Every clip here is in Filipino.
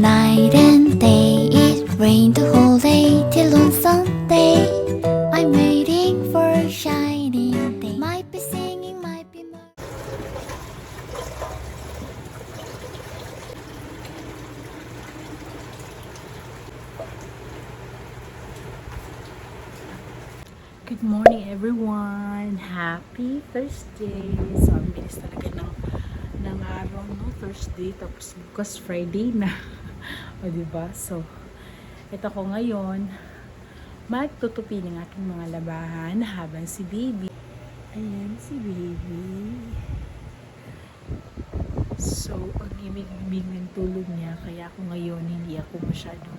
night and day. It rained the whole day till on Sunday. I'm waiting for a shining day. Might be singing, might be Good morning everyone! Happy Thursday! So, ang bilis talaga ng araw, no? Thursday, tapos bukas Friday na. O, diba? So, ito ko ngayon, magtutupi ng aking mga labahan habang si baby. Ayan, si baby. So, ang ibig ng tulog niya, kaya ako ngayon, hindi ako masyadong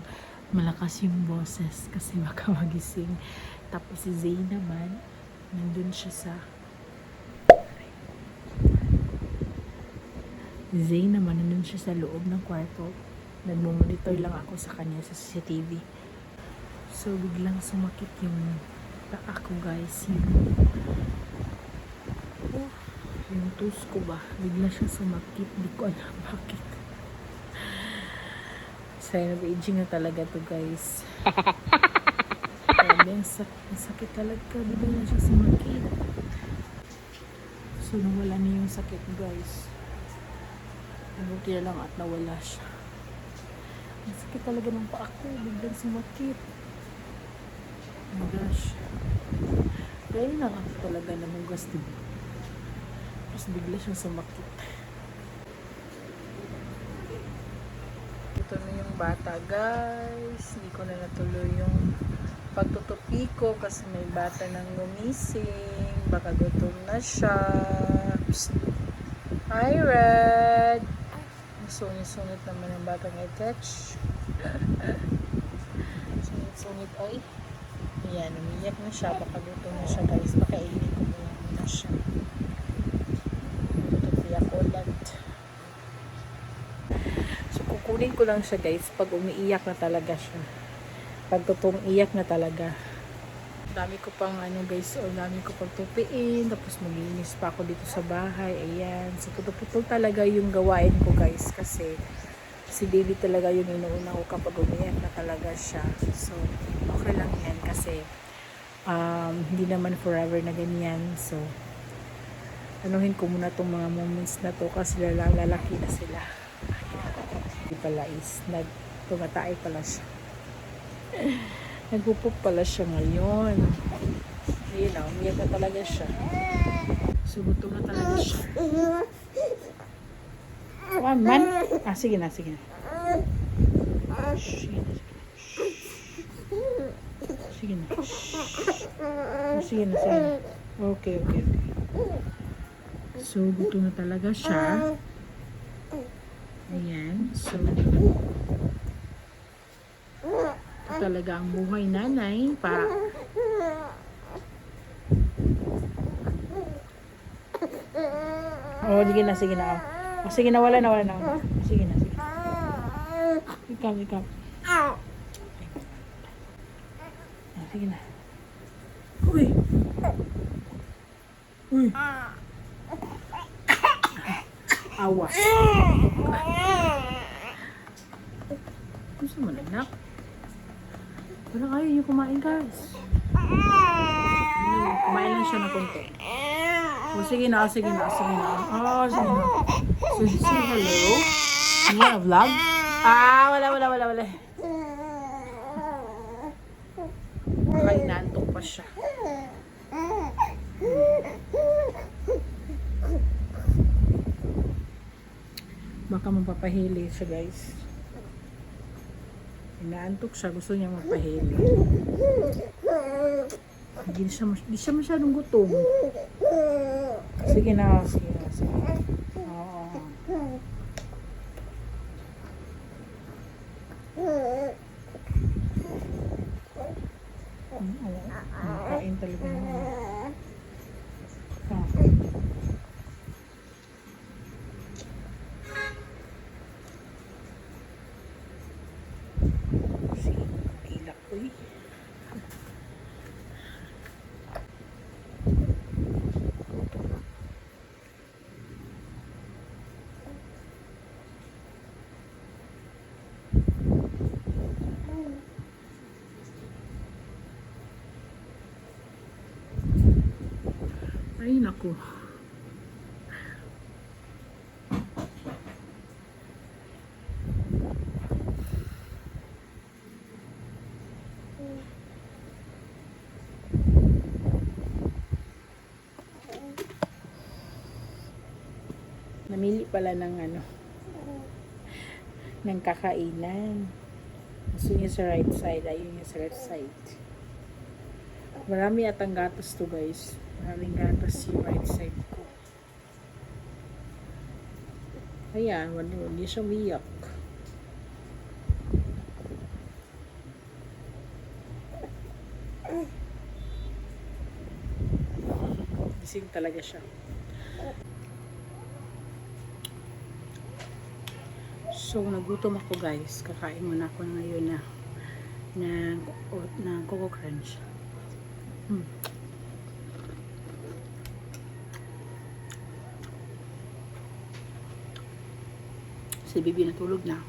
malakas yung boses kasi baka magising. Tapos si Zay naman, nandun siya sa loob ng kwarto. Nagmumonitor lang ako sa kanya sa CCTV. So biglang sumakit yung paa ko, guys. Yung toes ko ba? Bigla siya sumakit. Di ko alam bakit. Sign of aging na talaga to, guys. Ang sakit talaga. Bigla na siya sumakit. So nawala na yung sakit, guys. Nabuti na lang at nawala siya. Ang sakit talaga ng paa ko. Biglang sumakit. Oh my gosh. Kaya yun lang ako talaga namugas, diba? Tapos bigla siyang sumakit. Ito na yung bata, guys. Hindi ko na natuloy yung pagtutupi ko kasi may bata nang gumising. Baka gutom na siya. Psst. Hi, Red! Ang sunit-sunit naman ng batang i-touch. Sunit-sunit. Ay, ayan, umiyak na siya. Baka gutom na siya, guys. Pakainin ko muna siya. Tutupi ako ulit. So, kukunin ko lang siya, guys, pag umiiyak na talaga siya. Pag totoong iyak na talaga. Dami ko pang guys, dami ko pang tupiin, tapos maglinis pa ako dito sa bahay. Ayan, so putol talaga yung gawain ko, guys, kasi si baby talaga yung inuuna ko kapag umiyak na talaga siya. So okay lang yan kasi hindi naman forever na ganyan. So anuhin ko muna tong mga moments na to kasi lalaki na sila. Hindi pala is tumatay pala siya. Nagpupok pala siya ngayon. Ayun na, umiyak na talaga siya. Sugutom na talaga siya. One man. Sige na, sige na. Sige na, sige na. Sige na, sige na. Okay. So, gutom na talaga siya. Ayan. So, talaga ang buhay nanay pa. Oh, sige na. Oh, sige na, wala na. Sige na. Ikaw. Oh, sige na. Uy. Awa. Gusto mo na, anak? Parang ayaw niyo kumain, guys. Kumain lang siya ng konti. Sige na. Sige na. So, say hello. You wanna vlog? Wala. Baka inaantok pa siya. Baka mapapahili siya, guys. Inaantok siya, gusto niya magpahili. Hindi siya masyadong gutom. Sige na. Oo. Kain talaga naman. Ilak ko eh. Ay, naku. Namili pala ng ng kakainan. Gusto niya sa right side. Ayun niya sa left side. Marami atang gatas to, guys. Maraming gatas yung right side ko. Ayan, hindi siya umiyak. Gising talaga siya. So, nagutom ako, guys. Kakain muna ako ngayon na Coco Crunch. Si Bibi natulog na.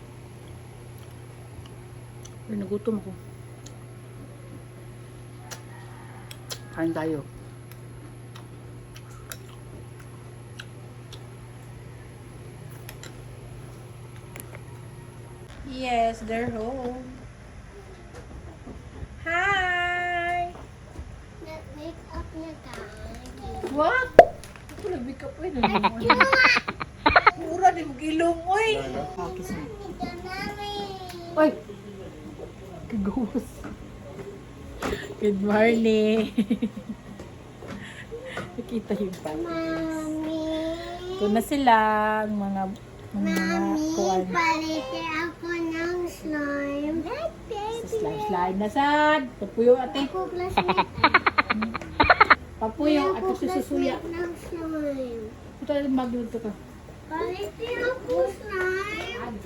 Pero nagutom ako. Kain tayo. Yes, they're home. Hi! Nag-wake up na tayo. What? Ako nag-wake up eh. Mura, di mag-ilong, oy. Kiss me. Ito namin. Oy! Kagos. Good morning. Nakita yung pan. Mami. Ito na sila, ang mga Mami, kuwan. palitin ako ng slime. Slide na sad. Papuyo ate. Ako classmate. Papuyo at Ako sususuya. classmate ng slime. Ito na magluto ka. Palitin ako slime.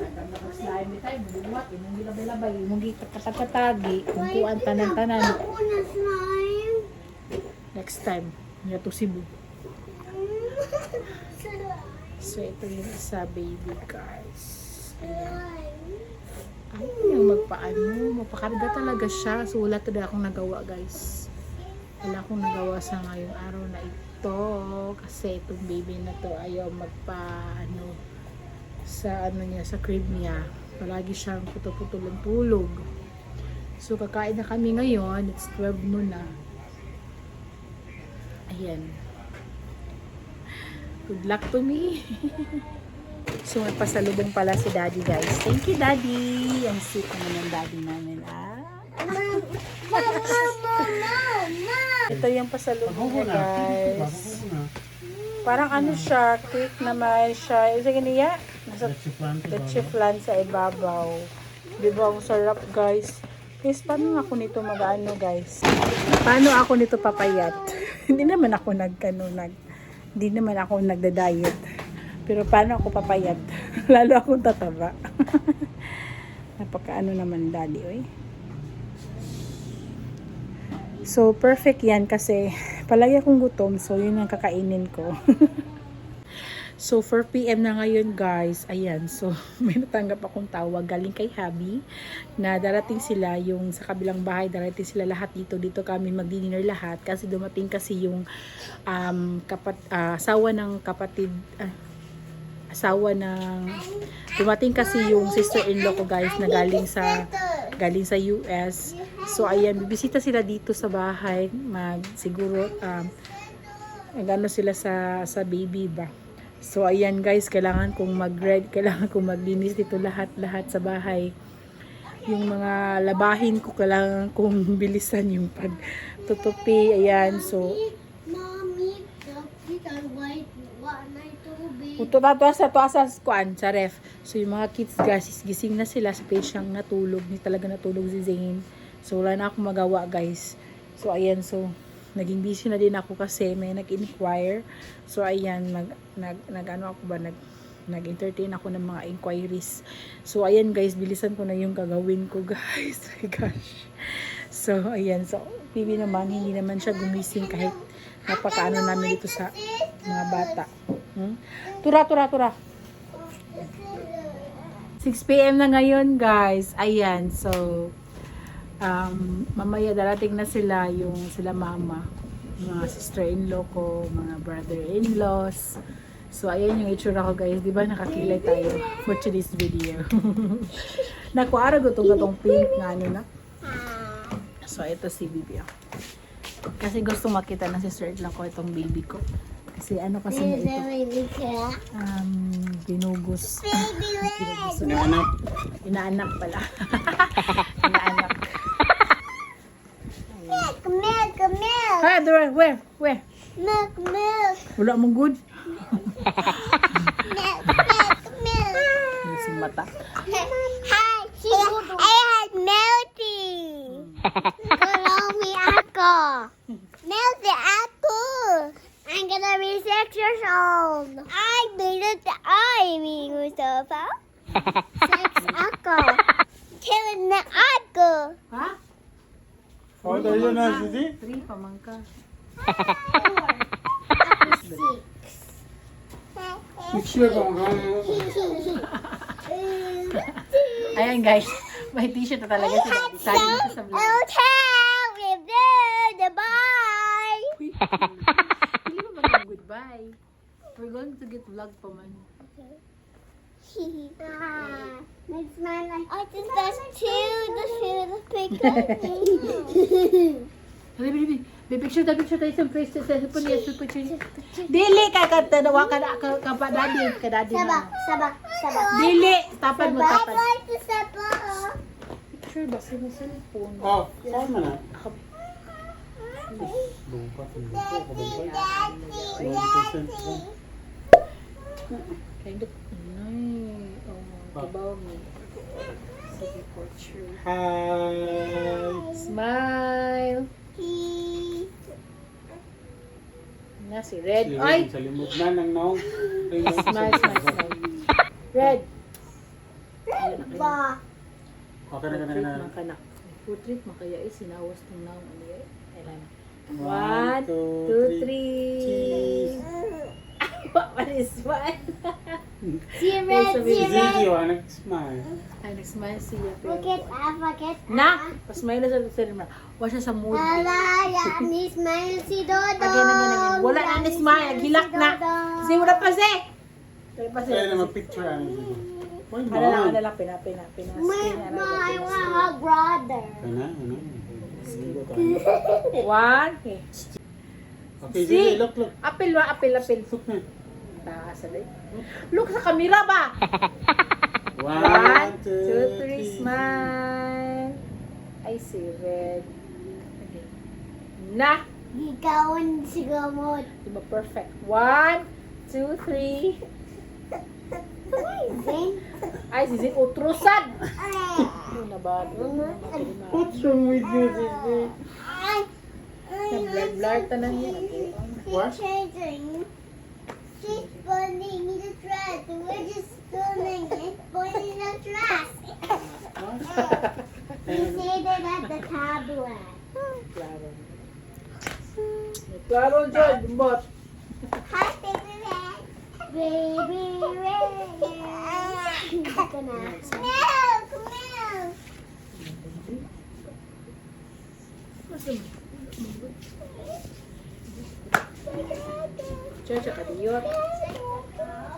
Slime tayo, bubuhat. Imong gilabay-labay. Imong gikatatagi. Kung kuan tanan-tanan. Ako na slime. Next time. Nga to Cebu. Slime. So, ito yung isa, baby, guys. Ayan. Slime. Ay, yung mapakarga talaga siya. So, wala talaga akong nagawa, guys. Wala akong nagawa sa ngayong araw na ito. Kasi itong baby na to, ayaw sa niya, sa crib niya. Palagi siyang puto-puto ng tulog. So, kakain na kami ngayon. It's 12 noon na. Ayan. Good luck to me. So, may pasalubong pala si Daddy, guys. Thank you, Daddy. Ang sweet naman ng Daddy namin. Ito yung pasalubong niya, guys. Parang ano siya, cake naman siya. Isa ganiya? Nasa leche flan sa ibabaw. Diba, ang sarap, guys. Guys, paano ako nito mag-ano, guys? Paano ako nito papayat? Hindi naman ako hindi naman ako nagda-diet. Pero paano ako papayat? Lalo akong tataba. Napakaano naman, Daddy, oy. So, perfect yan kasi palagi akong gutom. So, yun ang kakainin ko. So, 4 PM na ngayon, guys. Ayan. So, may natanggap akong tawag galing kay Habi na darating sila yung sa kabilang bahay. Darating sila lahat dito. Dito kami mag-dinner lahat. Kasi dumating kasi yung asawa ng kapatid... dumating kasi yung sister-in-law ko, guys, na galing sa US. So, ayan, bibisita sila dito sa bahay. Siguro, nag-ano sila sa baby ba. So, ayan, guys, kailangan kong maglinis dito lahat sa bahay. Yung mga labahin ko, kailangan kong bilisan yung pagtutupi. Ayan, so, Mommy, kapit ang white. Wanay tubig. sa ref. So, yung mga kids, guys, gising na sila sa page siyang natulog. Hindi talaga natulog si Zane. So, wala na akong magawa, guys. So, ayan, so, naging busy na din ako kasi may nag-inquire. So, ayan, nag-entertain ako ng mga inquiries. So, ayan, guys, bilisan ko na yung gagawin ko, guys. My gosh. So, ayan, so, Bibi naman, hindi naman siya gumising kahit napakaano namin dito sa mga bata. Tura. 6 PM na ngayon, guys. Ayan, so, mamaya darating na sila mama. mga sister-in-law ko, mga brother-in-laws. So, ayan yung itsura ko guys. Di ba nakakilay tayo for today's video. Nakuara ko itong pink nga ano na. So, ito si Bibi. Kasi gusto makita ng sister-in-law ko itong baby ko. Kasi ano kasi niya ito? Binugus. Inaanak. Inaanak pala. Inaanak. Milk, milk, milk, Ha, Dora, where? milk, milk, Wala mong good? milk, milk, milk. Yung mata. Hi, I had melty. Kolomi ako. Melty ako. I'm gonna be 6 years old. I believe that I mean Mustafa. 6 ako. Killing na ako. Ha? How old are you now, Sisi? 3 pamangka. Ako 6. Picture ko mga Ayan guys, may t-shirt na talaga si Daddy. Sali dito sa vlog. Okay, we're there. Bye. Uy, hindi mo ba goodbye? We're going to get vlog pa man. Makes my life. I just got the picture. Bibi. Picture tayo sa face sa cellphone niya, sa picture niya. Dili ka tanawa ka na ka daddy, ka daddy na. Sabak. Dili, tapad mo tapad. Bye to Saba. Picture ba sa cellphone? Oh, saan man na? Kind of nay. Oh, kabaw mo. Sige, portrait. Hi! Smile. Na si Red. Si Ay! Red, sa limod na ng naong. Smile. Red. Ba. Okay na. Portrait ka na. Portrait makaya sinawas ng naong ano yan. Kailan. 1, 2, 3. What is one? Si Red. Sisi, nag-smile. Ay, nag-smile siya. Forget. Na! Pasmile na sa cinema. Wala siya sa mood. Ala, ni smile si Dodo. Again. Wala na ni smile. Hilak na. Kasi wala pa si. Wala pa si. Kaya na mag-picture ano. Why Ano not? lang, pina. My brother. Ano? 1. Okay. Okay, Sisi, look. Apil. Look na. Taas na look sa camera ba? 1, 2, 3, smile. I see Red. Okay. Na! Ikaw ang sigamot. Diba perfect? 1, 2, 3. Amazing. Ay, sisig utrusan! Ano na ba? What's wrong with you, Sisi? Blur tanan niya. What? Changing. She's pulling the dress. We're just pulling it. Pulling the dress. We see that at the tablet. Klaro. Klaro dyan, bot. Hi, baby red. Baby red. Milk. Chacha ka diyot.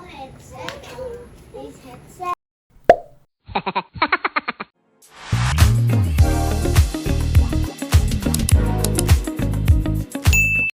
Headset.